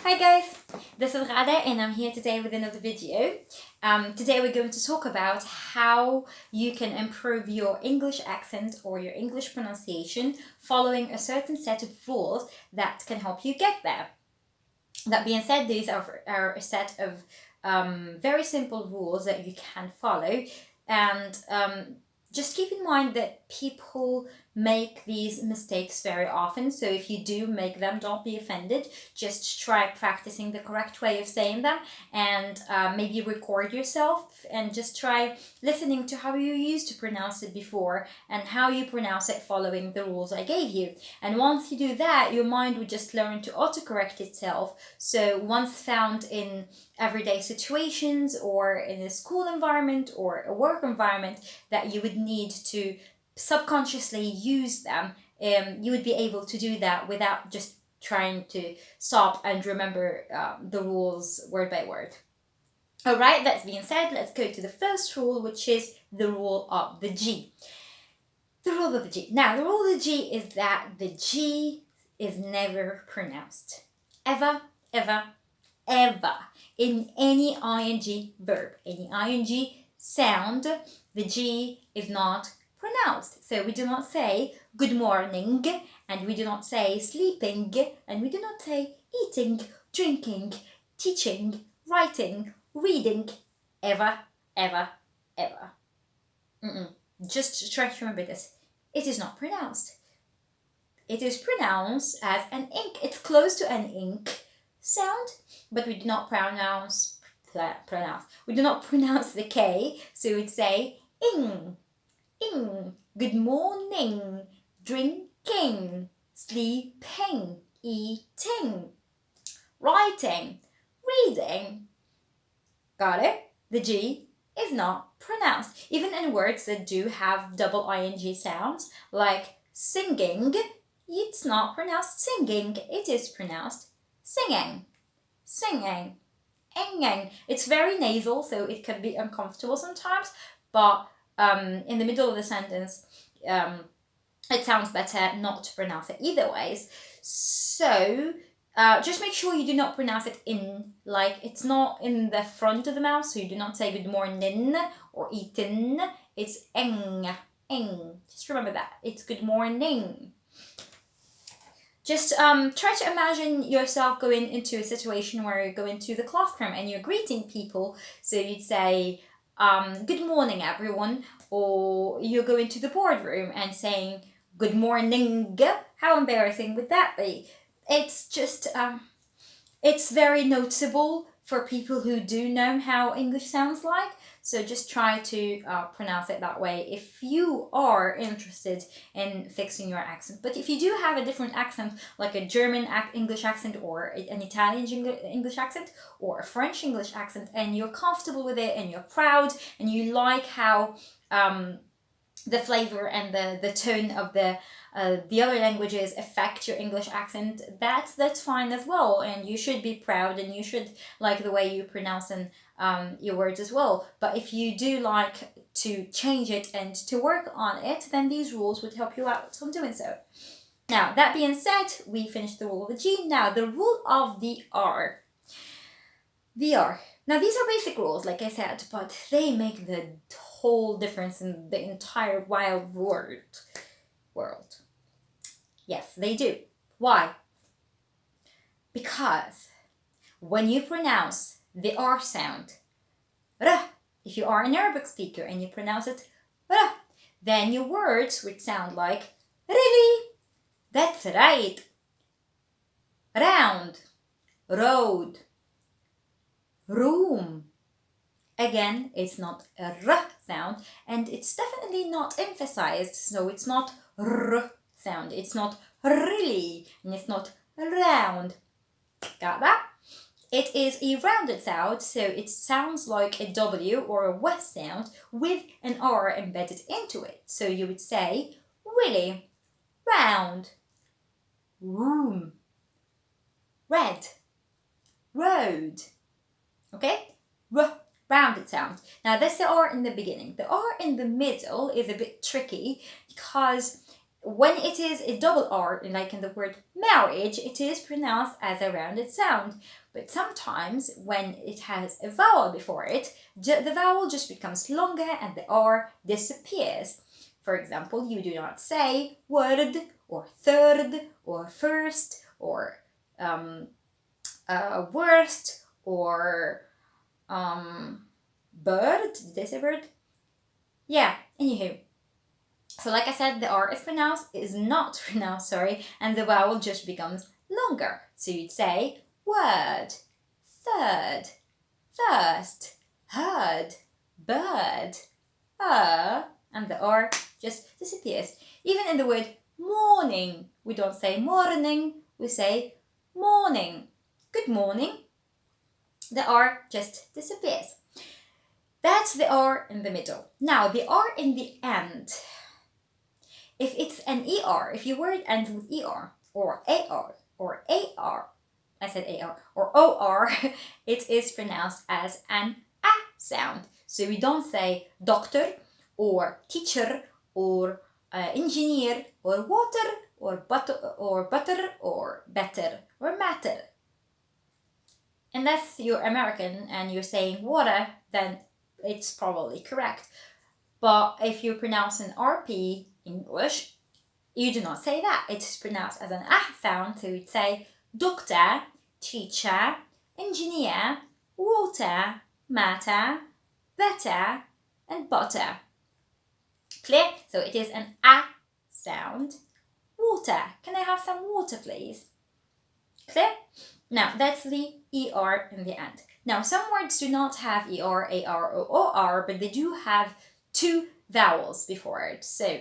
Hi guys, this is Rada and I'm here today with another video. Today we're going to talk about how you can improve your English accent or your English pronunciation following a certain set of rules that can help you get there. That being said, these are a set of very simple rules that you can follow, and just keep in mind that people make these mistakes very often, so if you do make them, don't be offended. Just try practicing the correct way of saying them, and maybe record yourself and just try listening to how you used to pronounce it before and how you pronounce it following the rules I gave you. And once you do that, your mind would just learn to autocorrect itself, so once found in everyday situations or in a school environment or a work environment that you would need to subconsciously use them, you would be able to do that without just trying to stop and remember the rules word by word. Alright, that being said, let's go to the first rule, which is the rule of the G. The rule of the G. Now, the rule of the G is that the G is never pronounced. Ever, ever, ever. In any ing verb, any ing sound, the G is not pronounced. So we do not say good morning, and we do not say sleeping, and we do not say eating, drinking, teaching, writing, reading, ever, ever, ever. Just try to remember this. It is not pronounced. It is pronounced as an ink. It's close to an ink sound, but we do not pronounce. We do not pronounce the K, so we'd say ing, ing. Good morning, drinking, sleeping, eating, writing, reading. Got it? The G is not pronounced. Even in words that do have double ing sounds, like singing, it's not pronounced singing. It is pronounced singing, singing, enging. It's very nasal, so it can be uncomfortable sometimes, but in the middle of the sentence, it sounds better not to pronounce it either ways. So just make sure you do not pronounce it in, like it's not in the front of the mouth, so you do not say good morning or eaten. It's eng, eng. Just remember that. It's good morning. Just try to imagine yourself going into a situation where you go into the classroom and you're greeting people. So you'd say, good morning, everyone. Or you're going to the boardroom and saying, good morning. How embarrassing would that be? It's just, it's very noticeable for people who do know how English sounds like. So just try to pronounce it that way if you are interested in fixing your accent. But if you do have a different accent, like a German English accent or an Italian English accent or a French English accent, and you're comfortable with it and you're proud and you like how the flavor and the tone of the other languages affect your English accent, that's fine as well, and you should be proud and you should like the way you pronounce your words as well. But if you do like to change it and to work on it, then these rules would help you out on doing so. Now, that being said, we finished the rule of the G. Now, the rule of the R. The R. Now, these are basic rules, like I said, but they make the whole difference in the entire wild world. Yes, they do. Why? Because when you pronounce the R sound, R, if you are an Arabic speaker and you pronounce it R, then your words would sound like really, that's right, round, road, room. Again, it's not a R sound, and it's definitely not emphasized, so it's not R sound. It's not really, and it's not round. Got that? It is a rounded sound, so it sounds like a W or a W sound with an R embedded into it. So you would say really, round, room, red, road. Okay? Rounded sound. Now, that's the R in the beginning. The R in the middle is a bit tricky because When it is a double R, like in the word marriage, it is pronounced as a rounded sound. But sometimes when it has a vowel before it, the vowel just becomes longer and the R disappears. For example, you do not say word or third or first or worst or bird. Did they say bird? Yeah, anywho. So like I said, the R is not pronounced, and the vowel just becomes longer. So you'd say word, third, first, heard, bird, and the R just disappears. Even in the word morning, we don't say morning, we say morning. Good morning. The R just disappears. That's the R in the middle. Now, the R in the end. If it's an ER, if your word ends with ER or AR or AR, I said AR, or OR, it is pronounced as an A sound. So we don't say doctor or teacher or engineer or water or butter or better or matter. Unless you're American and you're saying water, then it's probably correct. But if you pronounce an RP English, you do not say that. It's pronounced as an ah sound, so you'd say doctor, teacher, engineer, water, matter, better, and butter. Clear? So it is an ah sound. Water. Can I have some water, please? Clear? Now, that's the ER in the end. Now, some words do not have ER, AR, or OR, but they do have two vowels before it. So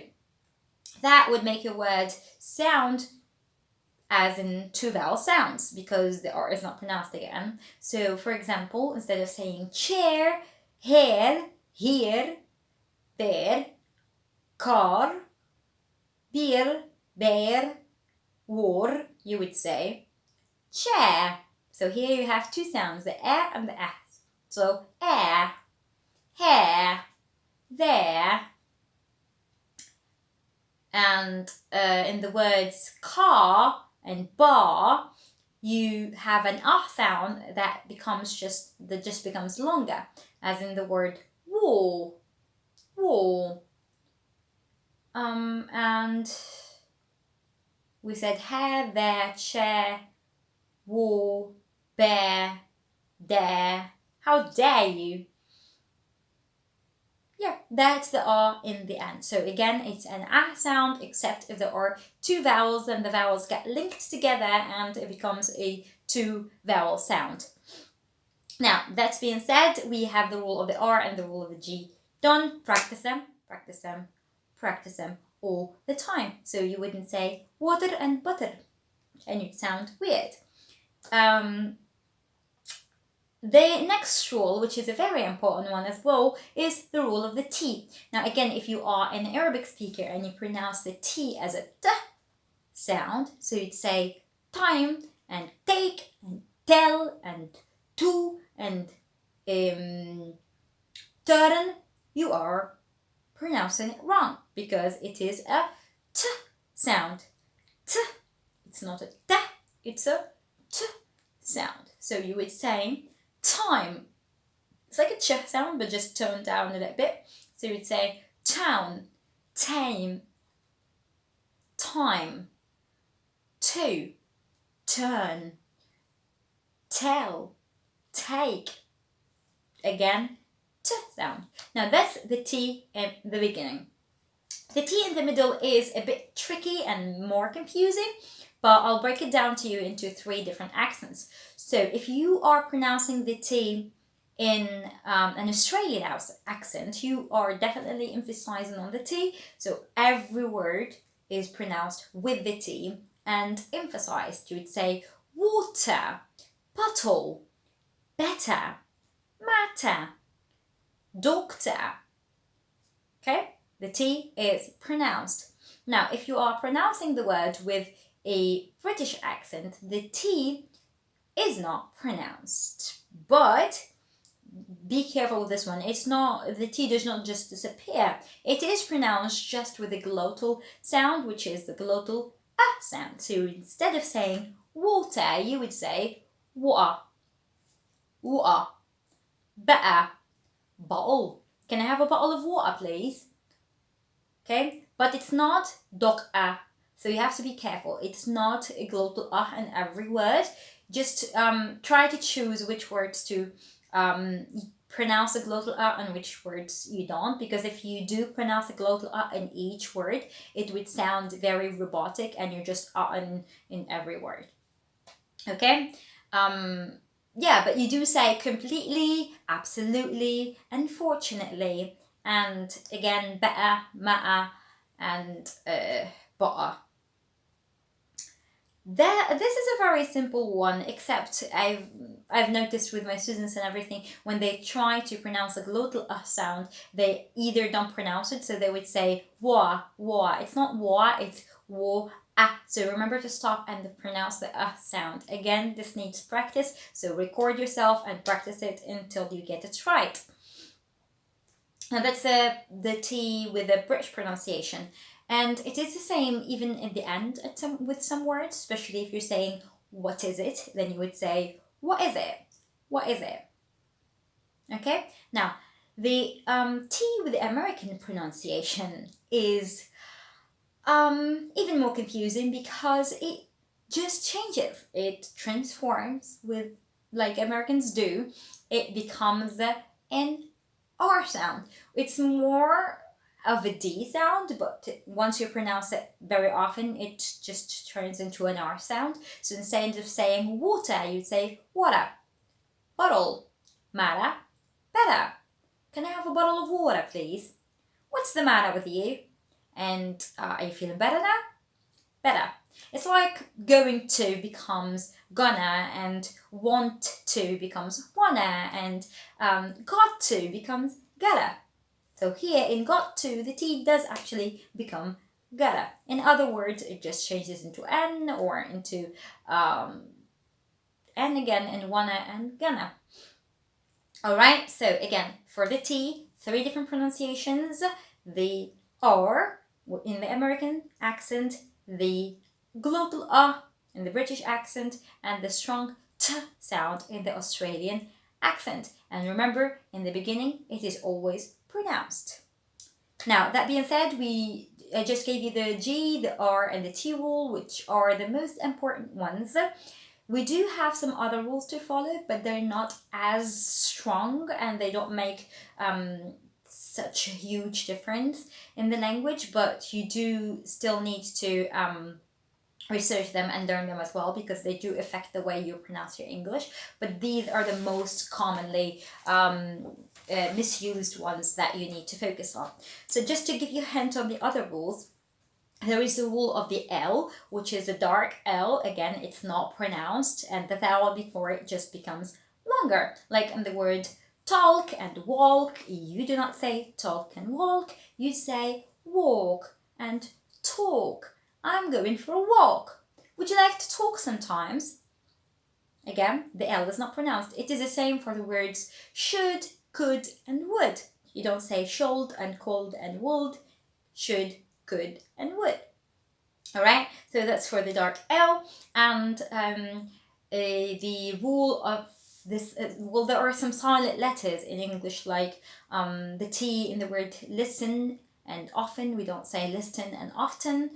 that would make your word sound as in two vowel sounds because the R is not pronounced again. So, for example, instead of saying chair, hair, here, there, car, beer, bear, war, you would say chair. So here you have two sounds, the air and the s. So air, hair, there. And in the words car and bar, you have an ah sound that just becomes longer, as in the word wall, wall. And we said hair, there, chair, wall, bear, dare. How dare you? Yeah, that's the R in the end. So again, it's an ah sound, except if there are two vowels, then the vowels get linked together and it becomes a two vowel sound. Now, that being said, we have the rule of the R and the rule of the G done. Practice them, practice them, practice them all the time. So you wouldn't say water and butter, and you'd sound weird. The next rule, which is a very important one as well, is the rule of the T. Now again, if you are an Arabic speaker and you pronounce the T as a T sound, so you'd say time and take and tell and to and turn, you are pronouncing it wrong because it is a T sound. T. It's not a T, it's a T sound. So you would say time. It's like a ch sound, but just toned down a little bit. So you'd say town, tame, time, to, turn, tell, take. Again, t sound. Now that's the T in the beginning. The T in the middle is a bit tricky and more confusing, but I'll break it down to you into three different accents. So if you are pronouncing the T in an Australian accent, you are definitely emphasizing on the T. So every word is pronounced with the T and emphasized. You would say water, bottle, better, matter, doctor. Okay? The T is pronounced. Now, if you are pronouncing the word with a British accent, the T is not pronounced, but be careful with this one. It's not, the T does not just disappear. It is pronounced just with the glottal sound, which is the glottal sound. So instead of saying water, you would say water, water, better, bottle. Can I have a bottle of water, please? Okay, but it's not dok a. So you have to be careful. It's not a glottal in every word. Just try to choose which words to pronounce a glottal and which words you don't, because if you do pronounce a glottal in each word, it would sound very robotic and you're just in every word. Okay, yeah, but you do say completely, absolutely, unfortunately, and again better, matter, and butter. This is a very simple one, except I've noticed with my students and everything, when they try to pronounce a glottal sound, they either don't pronounce it, so they would say wa, wa. It's not wa, it's wa, ah. So remember to stop and pronounce the sound. Again, this needs practice, so record yourself and practice it until you get it right. Now that's the T with the British pronunciation. And it is the same even in the end with some words, especially if you're saying, what is it? Then you would say, what is it? What is it? Okay? Now, the T with the American pronunciation is even more confusing because it just changes. It transforms with, like Americans do. It becomes an R sound. It's more of a D sound, but once you pronounce it very often, it just turns into an R sound. So instead of saying water, you'd say water, bottle, matter, better. Can I have a bottle of water, please? What's the matter with you? And are you feeling better now? Better. It's like going to becomes gonna, and want to becomes wanna, and got to becomes gotta. So here in got to, the T does actually become gotta. In other words, it just changes into N or into N again, and wanna and gonna. Alright, so again, for the T, 3 different pronunciations. The R in the American accent, the glottal in the British accent, and the strong T sound in the Australian accent. And remember, in the beginning, it is always pronounced. Now, that being said, I just gave you the G, the R, and the T rule, which are the most important ones. We do have some other rules to follow, but they're not as strong and they don't make such a huge difference in the language, but you do still need to research them and learn them as well, because they do affect the way you pronounce your English. But these are the most commonly misused ones that you need to focus on. So just to give you a hint on the other rules, there is the rule of the L, which is a dark L. Again, it's not pronounced, and the vowel before it just becomes longer. Like in the word talk and walk, you do not say talk and walk, you say walk and talk. I'm going for a walk. Would you like to talk sometimes? Again, the L is not pronounced. It is the same for the words should, could, and would. You don't say should and could and would. Should, could, and would. Alright, so that's for the dark L. And the rule of this, well, there are some silent letters in English, like the T in the word listen and often. We don't say listen and often.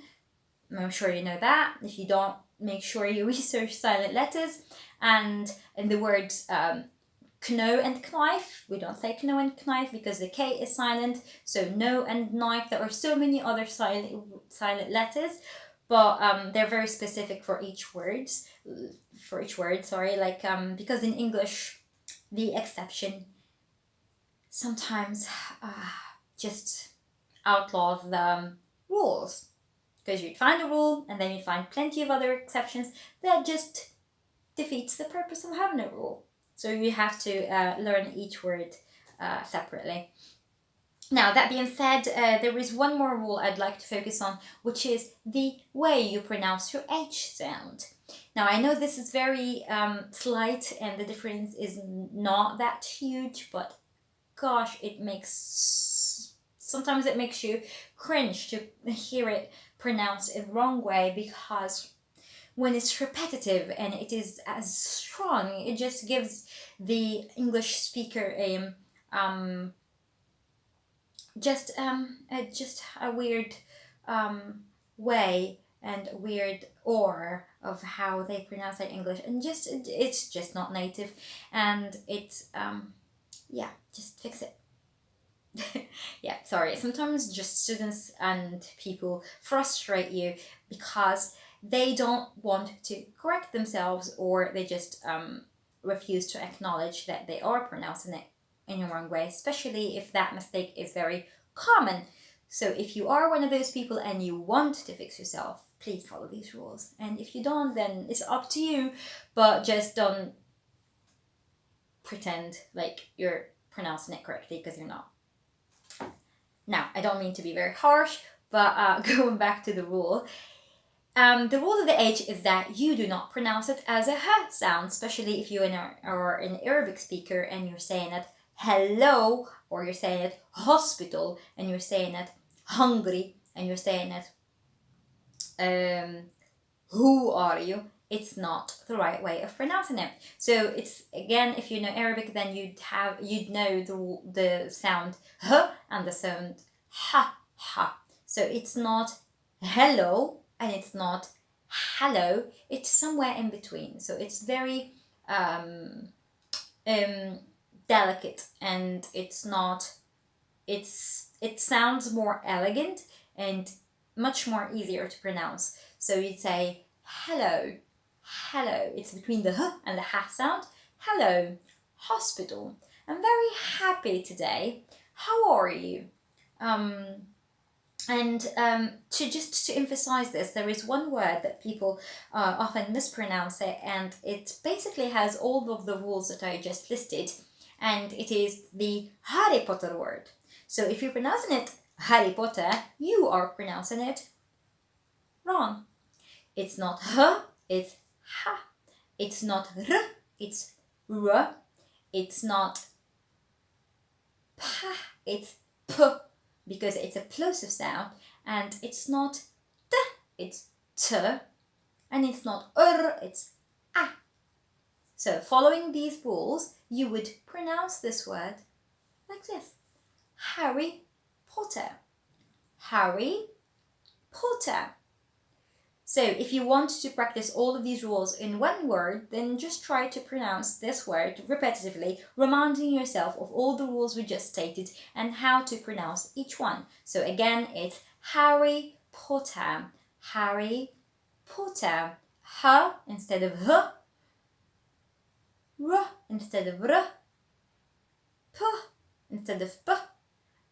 I'm sure you know that. If you don't, make sure you research silent letters. And in the words know and knife, we don't say know and knife because the K is silent. So know and knife, there are so many other silent letters, but they're very specific for each word. Like because in English, the exception sometimes just outlaws the rules. Because you'd find a rule and then you'd find plenty of other exceptions that just defeats the purpose of having a rule. So you have to learn each word separately. Now, that being said, there is one more rule I'd like to focus on, which is the way you pronounce your H sound. Now, I know this is very slight and the difference is not that huge, but gosh, sometimes it makes you cringe to hear it pronounced in the wrong way, because when it's repetitive and it is as strong, it just gives the English speaker just a weird way and a weird aura of how they pronounce their English, and it's just not native, and it's yeah, just fix it. Yeah, sorry. Sometimes just students and people frustrate you because they don't want to correct themselves, or they just refuse to acknowledge that they are pronouncing it in the wrong way, especially if that mistake is very common. So if you are one of those people and you want to fix yourself, please follow these rules. And if you don't, then it's up to you, but just don't pretend like you're pronouncing it correctly, because you're not. Now, I don't mean to be very harsh, but going back to the rule, the rule of the H is that you do not pronounce it as a H sound, especially if you are an Arabic speaker and you're saying it hello, or you're saying it hospital, and you're saying it hungry, and you're saying it who are you. It's not the right way of pronouncing it. So it's, again, if you know Arabic, then you'd know the sound h and the sound ha ha. So it's not hello and it's not hello. It's somewhere in between. So it's very delicate, and it's not. It sounds more elegant and much more easier to pronounce. So you'd say hello, hello. It's between the h and the ha sound. Hello, hospital. I'm very happy today. How are you? To emphasize this, there is one word that people often mispronounce it, and it basically has all of the rules that I just listed, and it is the Harry Potter word. So if you're pronouncing it Harry Potter, you are pronouncing it wrong. It's not h, it's ha. It's not r, it's r. It's not pa, it's p, because it's a plosive sound. And it's not t, it's t. And it's not it's a. So following these rules, you would pronounce this word like this: Harry Potter. Harry Potter. So if you want to practice all of these rules in one word, then just try to pronounce this word repetitively, reminding yourself of all the rules we just stated and how to pronounce each one. So again, it's Harry Potter. Harry Potter. H instead of h. R instead of r. P instead of p.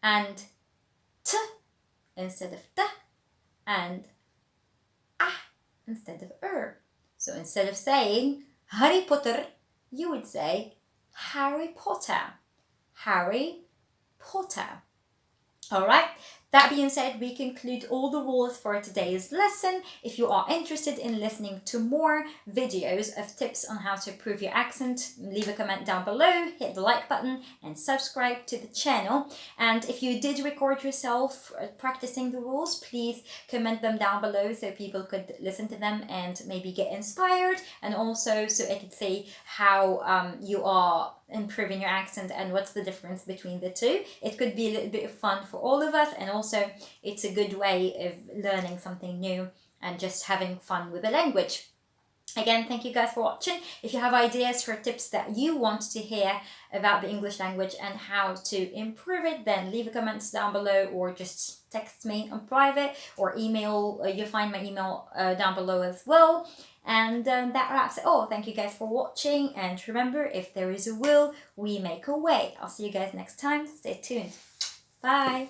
And t instead of t. And instead of So instead of saying Harry Potter, you would say Harry Potter. Harry Potter. Alright, that being said, we conclude all the rules for today's lesson. If you are interested in listening to more videos of tips on how to improve your accent, leave a comment down below, hit the like button and subscribe to the channel. And if you did record yourself practicing the rules, please comment them down below so people could listen to them and maybe get inspired, and also so I could see how you are improving your accent and what's the difference between the two. It could be a little bit of fun for all of us, and also it's a good way of learning something new and just having fun with the language. Again, thank you guys for watching. If you have ideas for tips that you want to hear about the English language and how to improve it, then leave a comment down below, or just text me on private, or email. You'll find my email down below as well. And that wraps it all. Thank you guys for watching, and remember, if there is a will, we make a way. I'll see you guys next time. Stay tuned. Bye.